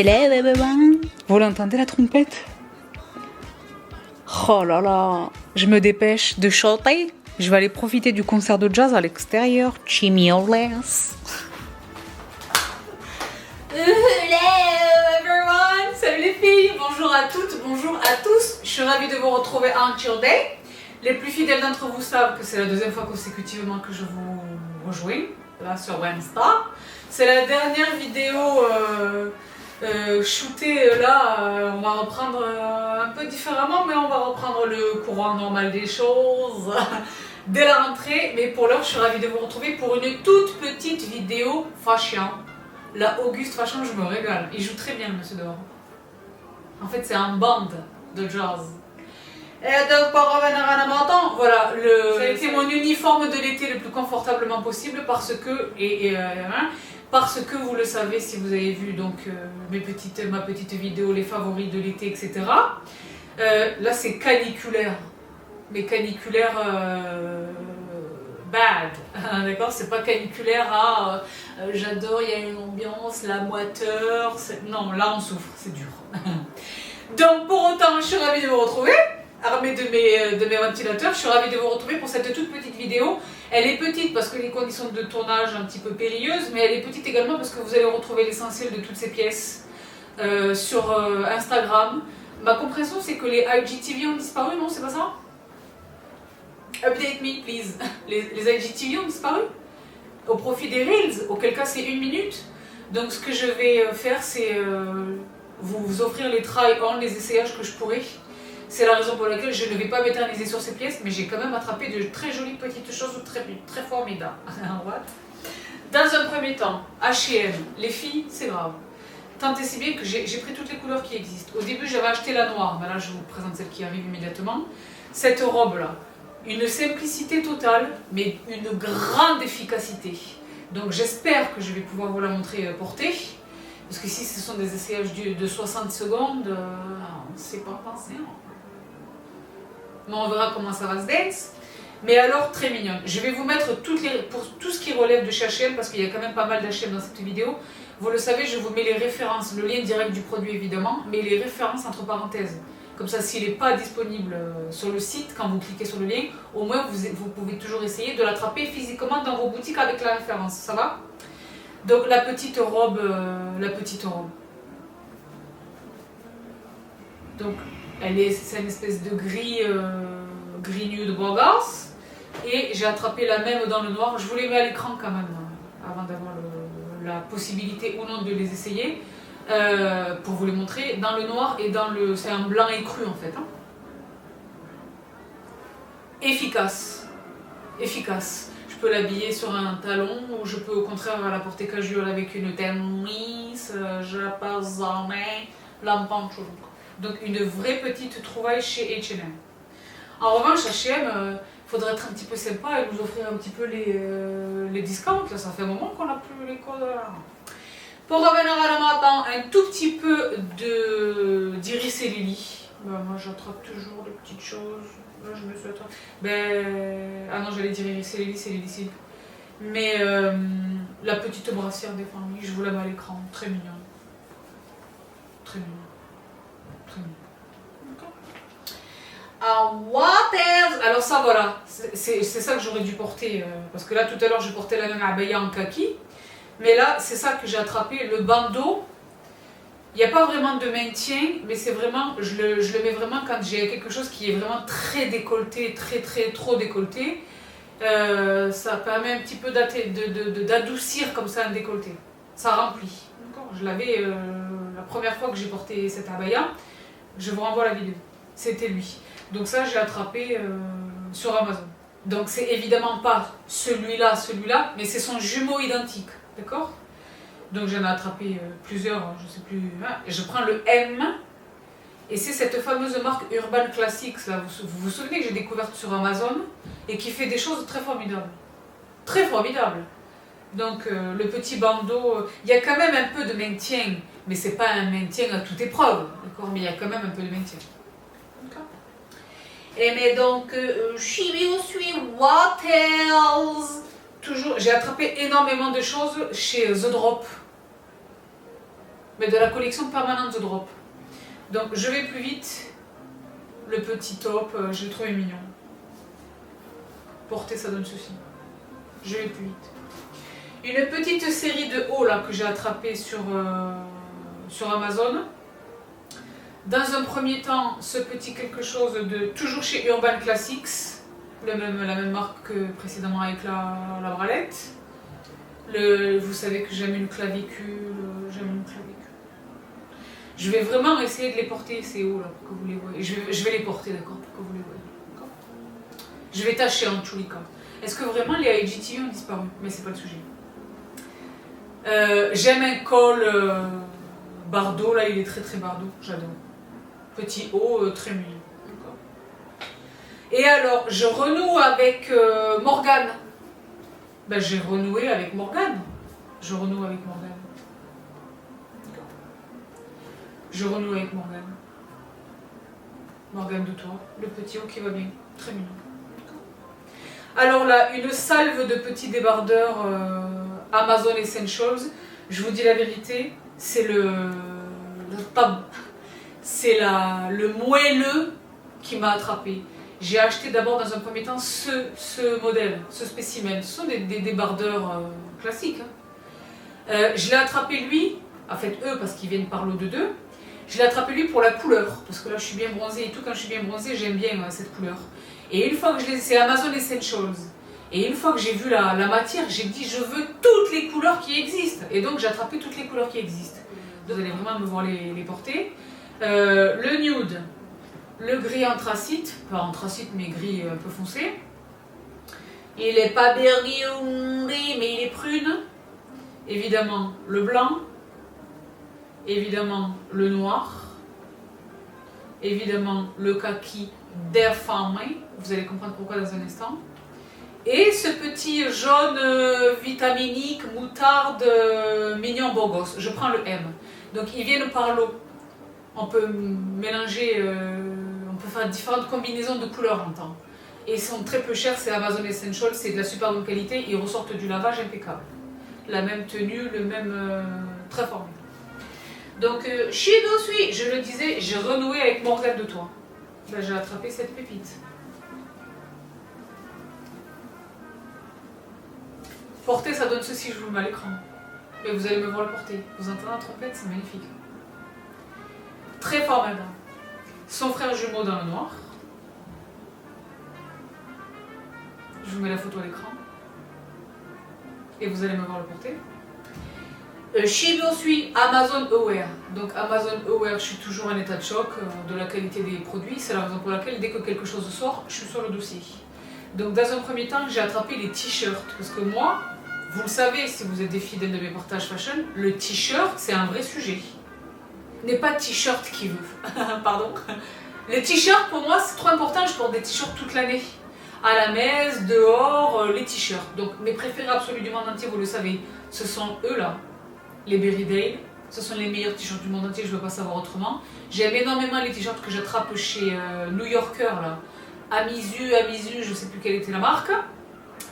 Hello everyone. Vous l'entendez la trompette? Oh là là, je me dépêche de chanter. Je vais aller profiter du concert de jazz à l'extérieur. Chimioles. Hello everyone. Salut les filles. Bonjour à toutes, bonjour à tous. Je suis ravie de vous retrouver en Chill Day. Les plus fidèles d'entre vous savent que c'est la deuxième fois consécutivement que je vous rejoins, là sur Wednesday. C'est la dernière vidéo shootée là, on va reprendre un peu différemment, mais on va reprendre le courant normal des choses dès la rentrée. Mais pour l'heure, je suis ravie de vous retrouver pour une toute petite vidéo fashion. La Auguste Fashion, je me régale. Il joue très bien le monsieur dehors. En fait, c'est un band de jazz. Et donc, pour revenir à mon temps, voilà, ça a été mon uniforme de l'été le plus confortablement possible parce que, parce que vous le savez si vous avez vu donc ma petite vidéo, les favoris de l'été, etc. Là, c'est caniculaire, mais caniculaire bad, d'accord? C'est pas caniculaire à j'adore, il y a une ambiance, la moiteur, non, là on souffre, c'est dur. Donc, pour autant, je suis ravie de vous retrouver. Armée de mes ventilateurs, je suis ravie de vous retrouver pour cette toute petite vidéo. Elle est petite parce que les conditions de tournage un petit peu périlleuses, mais elle est petite également parce que vous allez retrouver l'essentiel de toutes ces pièces sur Instagram. Ma compréhension, c'est que les IGTV ont disparu, non? C'est pas ça? Update me, please. Les IGTV ont disparu au profit des Reels, auquel cas c'est 1 minute. Donc ce que je vais faire, c'est vous offrir les try-on, les essayages que je pourrais. C'est la raison pour laquelle je ne vais pas m'éterniser sur ces pièces, mais j'ai quand même attrapé de très jolies petites choses très formidables. Dans un premier temps, H&M, les filles, c'est grave. Tant et si bien que j'ai pris toutes les couleurs qui existent. Au début, j'avais acheté la noire, mais là je vous présente celle qui arrive immédiatement. Cette robe-là, une simplicité totale, mais une grande efficacité. Donc j'espère que je vais pouvoir vous la montrer portée. Parce que si ce sont des essayages de 60 secondes, on ne sait pas penser. Mais on verra comment ça va se dance. Mais alors, très mignonne. Je vais vous mettre pour tout ce qui relève de chez H&M, parce qu'il y a quand même pas mal d'H&M dans cette vidéo. Vous le savez, je vous mets les références, le lien direct du produit évidemment, mais les références entre parenthèses. Comme ça, s'il n'est pas disponible sur le site, quand vous cliquez sur le lien, au moins vous pouvez toujours essayer de l'attraper physiquement dans vos boutiques avec la référence. Ça va? Donc la petite robe. Donc c'est une espèce de gris nude borgasse. Et j'ai attrapé la même dans le noir. Je vous les mets à l'écran quand même, avant d'avoir la possibilité ou non de les essayer. Pour vous les montrer. Dans le noir et c'est un blanc écru en fait. Hein. Efficace. Je peux l'habiller sur un talon ou je peux au contraire la porter casual avec une tennis, je passe en main, l'empancho. Donc une vraie petite trouvaille chez H&M. En revanche, H&M, il faudrait être un petit peu sympa et nous offrir un petit peu les discounts. Là, ça fait un moment qu'on n'a plus les codes. Pour revenir à la matin, un tout petit peu d'Iris et Lily. Moi, j'attrape toujours des petites choses. Là, je me suis attrapée. Ah non, j'allais dire Iris et Lily, c'est Lily Silk. Mais la petite brassière des familles, je vous la mets à l'écran. Très mignonne. Très mignonne. What else? Alors ça voilà, c'est ça que j'aurais dû porter, parce que là tout à l'heure je portais la même abaya en kaki, mais là c'est ça que j'ai attrapé, le bandeau. Il n'y a pas vraiment de maintien, mais c'est vraiment, je le mets vraiment quand j'ai quelque chose qui est vraiment très décolleté, trop décolleté. Ça permet un petit peu d'adoucir comme ça un décolleté. Ça remplit. Je l'avais la première fois que j'ai porté cette abaya, je vous renvoie la vidéo. C'était lui. Donc ça, j'ai attrapé sur Amazon. Donc c'est évidemment pas celui-là, mais c'est son jumeau identique. D'accord? Donc j'en ai attrapé plusieurs, je sais plus. Je prends le M. Et c'est cette fameuse marque Urban Classics. Là. Vous vous souvenez que j'ai découverte sur Amazon et qui fait des choses très formidables. Très formidables. Donc le petit bandeau, il y a quand même un peu de maintien, mais c'est pas un maintien à toute épreuve, d'accord? Mais il y a quand même un peu de maintien. D'accord? Et mais donc, what else? Toujours, j'ai attrapé énormément de choses chez The Drop. mais de la collection permanente de drop. Donc je vais plus vite. Le petit top, je l'ai trouvé mignon. Porter, ça donne ceci. Je vais plus vite. Une petite série de hauts là que j'ai attrapé sur Amazon. Dans un premier temps, ce petit quelque chose de toujours chez Urban Classics, la même marque que précédemment avec la bralette. Vous savez que j'aime une clavicule, Je vais vraiment essayer de les porter ces hauts là pour que vous les voyez. Je vais les porter, d'accord, pour que vous les voyez. Je vais tâcher en tous les cas. Est-ce que vraiment les IGTV ont disparu? Mais c'est pas le sujet. J'aime un col Bardot, là il est très Bardot, j'adore. Petit haut, très mignon. Et alors, je renoue avec Morgane. Ben, j'ai renoué avec Morgane. Je renoue avec Morgane. Je renoue avec Morgane. Morgane de toi. Le petit haut qui va bien. Très mignon. Alors là, une salve de petits débardeurs Amazon Essentials. Je vous dis la vérité, c'est le moelleux qui m'a attrapé. J'ai acheté d'abord dans un premier temps ce modèle, ce spécimen. Ce sont des débardeurs classiques. Je l'ai attrapé lui, en fait eux parce qu'ils viennent par lot de deux. Je l'ai attrapé lui pour la couleur, parce que là je suis bien bronzée et tout, quand je suis bien bronzée j'aime bien cette couleur. Et une fois que c'est Amazon Essentials, et une fois que j'ai vu la matière, j'ai dit je veux toutes les couleurs qui existent. Et donc j'ai attrapé toutes les couleurs qui existent. Vous allez vraiment me voir les porter. Le nude, le gris anthracite, pas anthracite mais gris un peu foncé. Il n'est pas burgundy mais il est prune. Évidemment le blanc. Évidemment le noir. Évidemment le kaki déformé. Vous allez comprendre pourquoi dans un instant. Et ce petit jaune vitaminique, moutarde, mignon beau gosse. Je prends le M. Donc ils viennent par lot. On peut mélanger, on peut faire différentes combinaisons de couleurs en temps. Et ils sont très peu chers, c'est Amazon Essentials, c'est de la super bonne qualité, ils ressortent du lavage impeccable. La même tenue, le même... très formé. Donc, Shidosui, je le disais, j'ai renoué avec Morgane de toi. Là, j'ai attrapé cette pépite. Porter, ça donne ceci, je vous le mets à l'écran. Mais vous allez me voir le porter. Vous entendez la trompette, c'est magnifique. Très formidable. Son frère jumeau dans le noir. Je vous mets la photo à l'écran. Et vous allez me voir le porter. Shibosui Amazon Aware. Donc Amazon Aware, je suis toujours en état de choc de la qualité des produits. C'est la raison pour laquelle dès que quelque chose sort, je suis sur le dossier. Donc dans un premier temps, j'ai attrapé les t-shirts. Parce que moi, vous le savez si vous êtes des fidèles de mes partages fashion, le t-shirt c'est un vrai sujet. N'est pas t-shirt qui veut. Pardon. Les t-shirts pour moi c'est trop important, je porte des t-shirts toute l'année. À la messe, dehors, les t-shirts. Donc mes préférés absolus du monde entier, vous le savez, ce sont eux là. Les Berrydale, ce sont les meilleurs t-shirts du monde entier, je ne veux pas savoir autrement. J'aime énormément les t-shirts que j'attrape chez New Yorker là. Amizu, je ne sais plus quelle était la marque.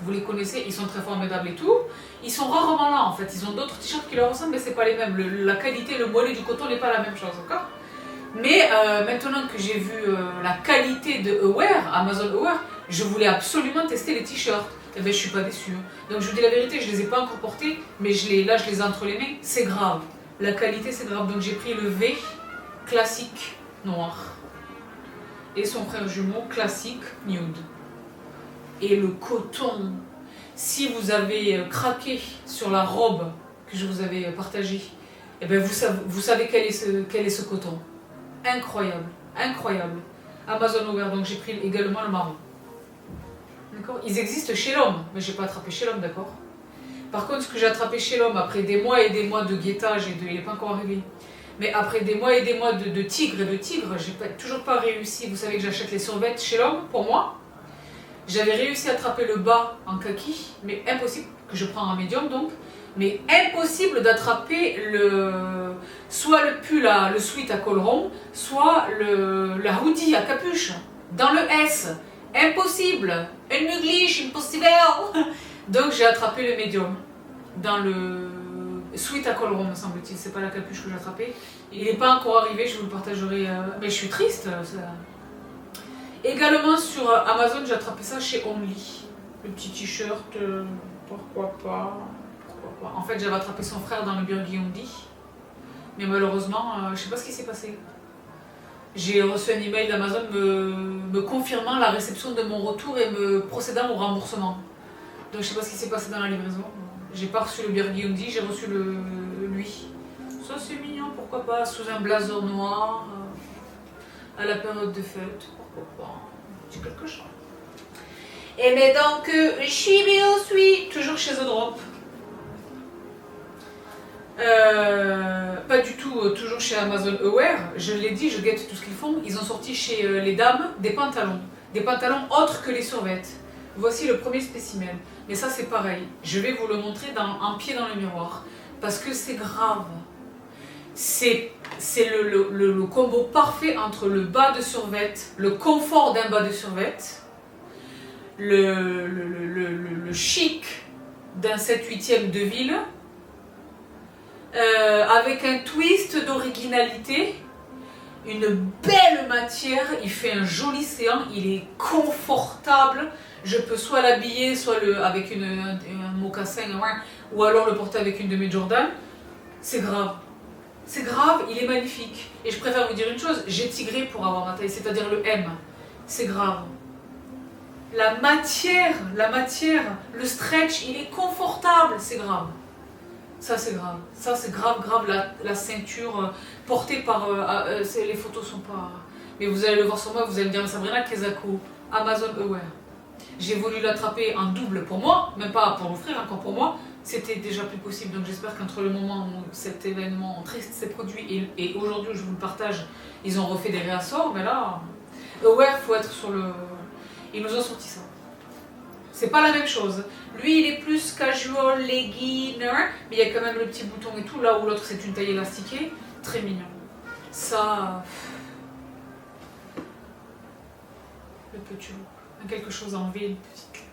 Vous les connaissez, ils sont très formidables et tout. Ils sont rarement là en fait, ils ont d'autres t-shirts qui leur ressemblent mais c'est pas les mêmes. La qualité, le moelleux du coton n'est pas la même chose, d'accord? Mais maintenant que j'ai vu la qualité de Aware, Amazon Aware, je voulais absolument tester les t-shirts. Et bien je suis pas déçue. Donc je vous dis la vérité, je les ai pas encore portés, mais là je les ai entre les mains, c'est grave. La qualité c'est grave, donc j'ai pris le V classique noir. Et son frère jumeau classique nude. Et le coton, si vous avez craqué sur la robe que je vous avais partagée, et bien vous savez quel est ce coton. Incroyable, incroyable. Amazon Aware, donc j'ai pris également le marron. D'accord. Ils existent chez l'homme, mais je n'ai pas attrapé chez l'homme, d'accord. Par contre, ce que j'ai attrapé chez l'homme, après des mois et des mois de guettage, il n'est pas encore arrivé, mais après des mois et des mois de tigre et de tigre, j'ai toujours pas réussi. Vous savez que j'achète les survêtements chez l'homme, pour moi. J'avais réussi à attraper le bas en kaki, mais impossible, que je prends en médium donc, mais impossible d'attraper soit le pull, le sweat à col rond, soit la hoodie à capuche, dans le S. Impossible, impossible. Donc j'ai attrapé le médium dans le Sweet à col rond, me semble-t-il. C'est pas la capuche que j'ai attrapée. Il n'est pas encore arrivé, je vous le partagerai. Mais je suis triste. Ça. Également sur Amazon, j'ai attrapé ça chez Only. Le petit t-shirt, pourquoi pas. En fait, j'avais attrapé son frère dans le Burgundy Only. Mais malheureusement, je sais pas ce qui s'est passé. J'ai reçu un email d'Amazon me confirmant la réception de mon retour et me procédant au remboursement. Donc je sais pas ce qui s'est passé dans la livraison. J'ai pas reçu le Burgundy, j'ai reçu lui. Ça c'est mignon, pourquoi pas, sous un blazer noir, à la période de fête, pourquoi pas, c'est quelque chose. Et mais donc, Chibi suis toujours chez The Drop. Pas du tout, toujours chez Amazon Aware. Je l'ai dit, je guette tout ce qu'ils font. Ils ont sorti chez les dames des pantalons autres que les survêtements. Voici le premier spécimen. Mais ça c'est pareil. Je vais vous le montrer un pied dans le miroir. Parce que c'est grave. C'est le combo parfait entre le bas de survêt, le confort d'un bas de survêt, le chic d'un 7/8e de ville, avec un twist d'originalité, une belle matière, il fait un joli séant, il est confortable. Je peux soit l'habiller, soit avec un mocassin, ou alors le porter avec une de mes Jordan. C'est grave. C'est grave, il est magnifique. Et je préfère vous dire une chose, j'ai tigré pour avoir ma taille, c'est-à-dire le M. C'est grave. La matière, le stretch, il est confortable, c'est grave. Ça c'est grave. Ça c'est grave, la ceinture portée par... les photos sont pas... Mais vous allez le voir sur moi, vous allez me dire Sabrina Kezako, Amazon Aware. J'ai voulu l'attraper en double pour moi, même pas pour l'offrir, encore pour moi. C'était déjà plus possible, donc j'espère qu'entre le moment où cet événement triste s'est produit et aujourd'hui où je vous le partage, ils ont refait des réassorts, mais là, Aware, faut être sur le... Ils nous ont sorti ça. C'est pas la même chose. Lui, il est plus casual, legging, mais il y a quand même le petit bouton et tout, là où l'autre c'est une taille élastiquée. Très mignon. Ça... Le petit look. Quelque chose en V, une petite...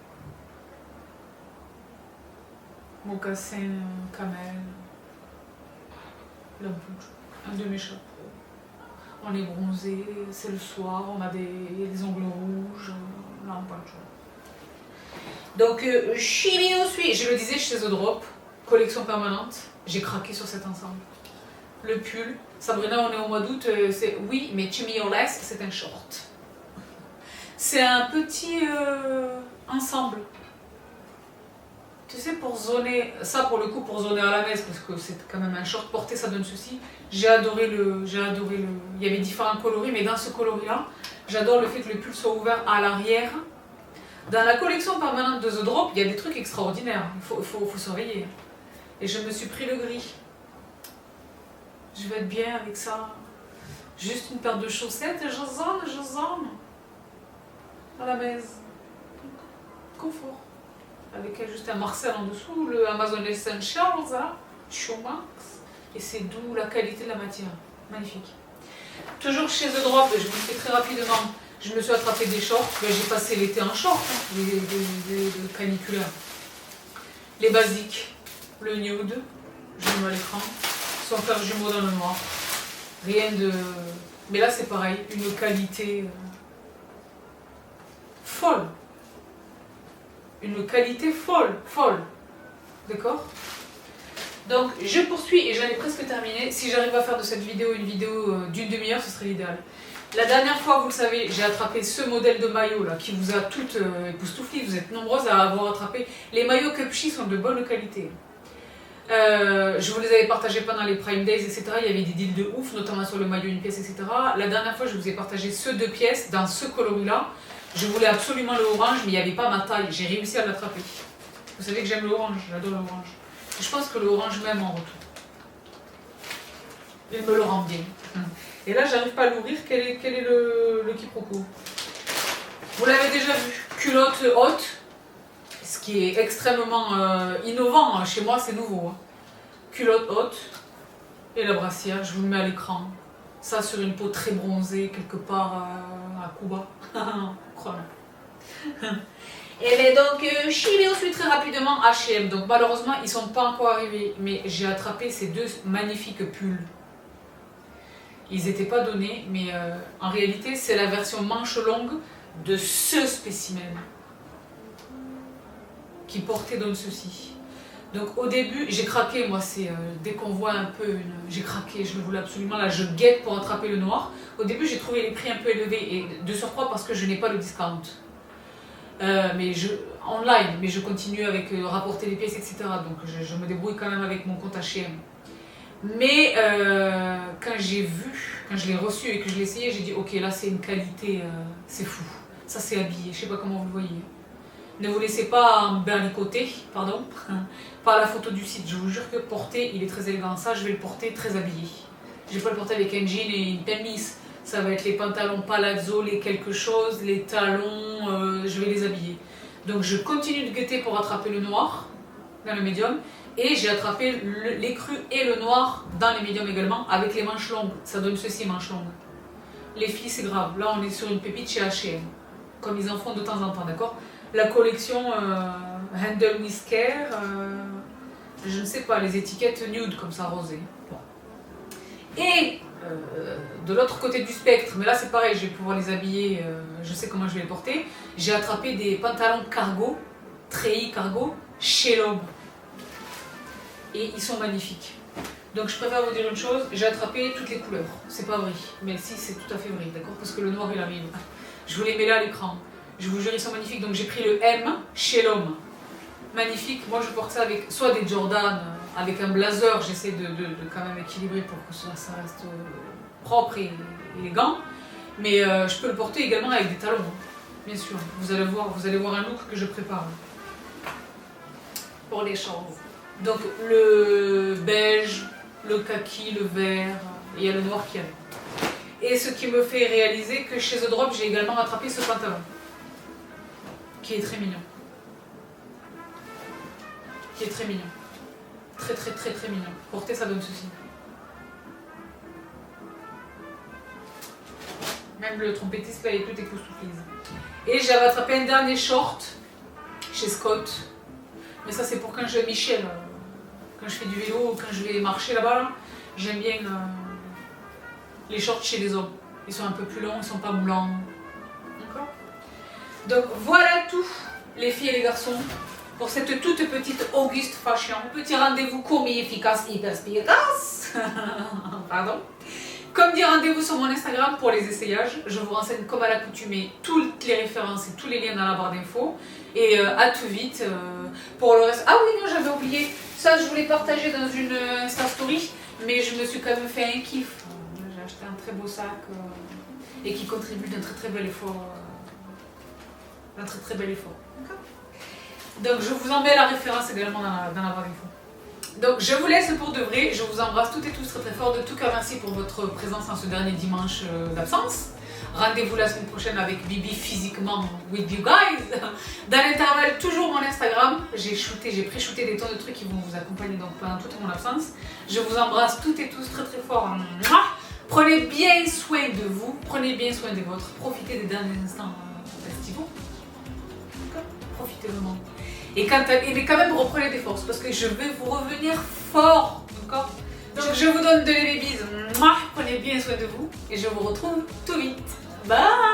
Mocassin, camel, la bouche, un de mes chapeaux. On est bronzé, c'est le soir, on a des ongles rouges, là on pas de chose. Donc, je le disais chez The Drop, collection permanente, j'ai craqué sur cet ensemble. Le pull, Sabrina, on est au mois d'août, c'est oui, mais Chimioles, c'est un short. C'est un petit ensemble. Tu sais, pour zoner, ça pour le coup pour zoner à la messe, parce que c'est quand même un short porté, ça donne ceci. J'ai adoré le... Il y avait différents coloris, mais dans ce coloris-là, j'adore le fait que le pull soit ouvert à l'arrière. Dans la collection permanente de The Drop, il y a des trucs extraordinaires, il faut surveiller. Et je me suis pris le gris. Je vais être bien avec ça. Juste une paire de chaussettes et je zone. À la messe. Confort. Avec juste un Marcel en dessous, le Amazon Essentials, Showmax, et c'est d'où la qualité de la matière. Magnifique. Toujours chez The Drop, je vous le fais très rapidement, je me suis attrapé des shorts, j'ai passé l'été en short, des caniculaires. Les basiques, le nude, je le mets à l'écran, sans faire jumeau dans le noir. Rien de... Mais là c'est pareil, une qualité folle. Une qualité folle. D'accord? Donc je poursuis et j'en ai presque terminé. Si j'arrive à faire de cette vidéo une vidéo d'une demi-heure, ce serait l'idéal. La dernière fois, vous le savez, j'ai attrapé ce modèle de maillot là qui vous a toutes époustouflées. Vous êtes nombreuses à avoir attrapé. Les maillots Cupchi sont de bonne qualité. Je vous les avais partagés pendant les Prime Days, etc. Il y avait des deals de ouf, notamment sur le maillot une pièce, etc. La dernière fois, je vous ai partagé ceux 2 pièces dans ce coloris-là. Je voulais absolument le orange, mais il n'y avait pas ma taille. J'ai réussi à l'attraper. Vous savez que j'aime le orange, j'adore le orange. Je pense que le orange m'aime en retour. Il me le rend bien. Et là, j'arrive pas à l'ouvrir. Quel est le quiproquo? Vous l'avez déjà vu. Culotte haute, ce qui est extrêmement innovant. Chez moi, c'est nouveau. Culotte haute et la brassière. Je vous le mets à l'écran. Ça sur une peau très bronzée, quelque part à Cuba. Et bien donc, je suis allée ensuite très rapidement à H&M. Donc malheureusement, ils ne sont pas encore arrivés. Mais j'ai attrapé ces deux magnifiques pulls. Ils n'étaient pas donnés, mais en réalité, c'est la version manche longue de ce spécimen qui portait dans ceci. Donc au début, j'ai craqué, moi, c'est dès qu'on voit un peu une... J'ai craqué, je le voulais absolument, là je guette pour attraper le noir. Au début, j'ai trouvé les prix un peu élevés, et de surcroît parce que je n'ai pas le discount. Online, mais je continue avec rapporter les pièces, etc. Donc je me débrouille quand même avec mon compte H&M. Mais quand j'ai vu, quand je l'ai reçu et que je l'ai essayé, j'ai dit ok, là c'est une qualité, c'est fou. Ça c'est habillé, je sais pas comment vous le voyez. Ne vous laissez pas berlicoter, pardon, par la photo du site. Je vous jure que porter, il est très élégant. Ça, je vais le porter très habillé. Je vais pas le porter avec un jean et une chemise. Ça va être les pantalons palazzo, les quelque chose, les talons, je vais les habiller. Donc je continue de guetter pour attraper le noir dans le médium. Et j'ai attrapé les crus et le noir dans les médiums également, avec les manches longues. Ça donne ceci, manches longues. Les filles, c'est grave. Là, on est sur une pépite chez H&M. Comme ils en font de temps en temps, d'accord? La collection Handle Whisker, je ne sais pas, les étiquettes nude comme ça, rosé. Et de l'autre côté du spectre, mais là c'est pareil, je vais pouvoir les habiller, je sais comment je vais les porter. J'ai attrapé des pantalons cargo, treillis cargo, chez l'homme. Et ils sont magnifiques. Donc je préfère vous dire une chose, j'ai attrapé toutes les couleurs. C'est pas vrai, mais si, c'est tout à fait vrai, d'accord? Parce que le noir il arrive. Je vous les mets là à l'écran. Je vous jure, ils sont magnifiques. Donc j'ai pris le M chez l'homme. Magnifique. Moi je porte ça avec soit des Jordan, avec un blazer. J'essaie de quand même équilibrer pour que ça reste propre et élégant. Mais je peux le porter également avec des talons. Bien sûr. Vous allez voir un look que je prépare. Pour les choses. Donc le beige, le kaki, le vert, et il y a le noir qui arrive. Et ce qui me fait réaliser que chez The Drop, j'ai également rattrapé ce pantalon. Qui est très mignon. Qui est très mignon. Très très très très mignon. Porter, ça donne ceci. Même le trompettiste là, il est tout époustouflise. Et j'avais attrapé un dernier short chez Scott. Mais ça c'est pour quand je vais Michel. Quand je fais du vélo ou quand je vais marcher là-bas. Là, j'aime bien les shorts chez les hommes. Ils sont un peu plus longs, ils sont pas moulants. D'accord? Donc voilà tout, les filles et les garçons, pour cette toute petite Auguste Fashion. Petit rendez-vous court mais efficace, hyper efficace. Pardon. Comme dit, rendez-vous sur mon Instagram pour les essayages. Je vous renseigne comme à l'accoutumée toutes les références et tous les liens dans la barre d'infos. Et à tout vite pour le reste. Ah oui, non, j'avais oublié. Ça, je voulais partager dans une Insta Story, mais je me suis quand même fait un kiff. J'ai acheté un très beau sac et qui contribue d'un très très bel effort. Un très très bel effort. Donc je vous en mets la référence également dans la barre d'infos. Donc je vous laisse pour de vrai, je vous embrasse toutes et tous très très fort. De tout cœur merci pour votre présence en ce dernier dimanche d'absence. Rendez-vous la semaine prochaine avec Bibi physiquement with you guys. Dans l'intervalle, toujours mon Instagram. J'ai pré-shooté des tonnes de trucs qui vont vous accompagner donc pendant toute mon absence. Je vous embrasse toutes et tous très très fort. Prenez bien soin de vous, prenez bien soin des vôtres. Profitez des derniers instants festivals. Profitez vraiment. Et quand même reprenez des forces parce que je vais vous revenir fort. D'accord? Donc je vous donne de les babies. Prenez bien soin de vous et je vous retrouve tout vite. Bye!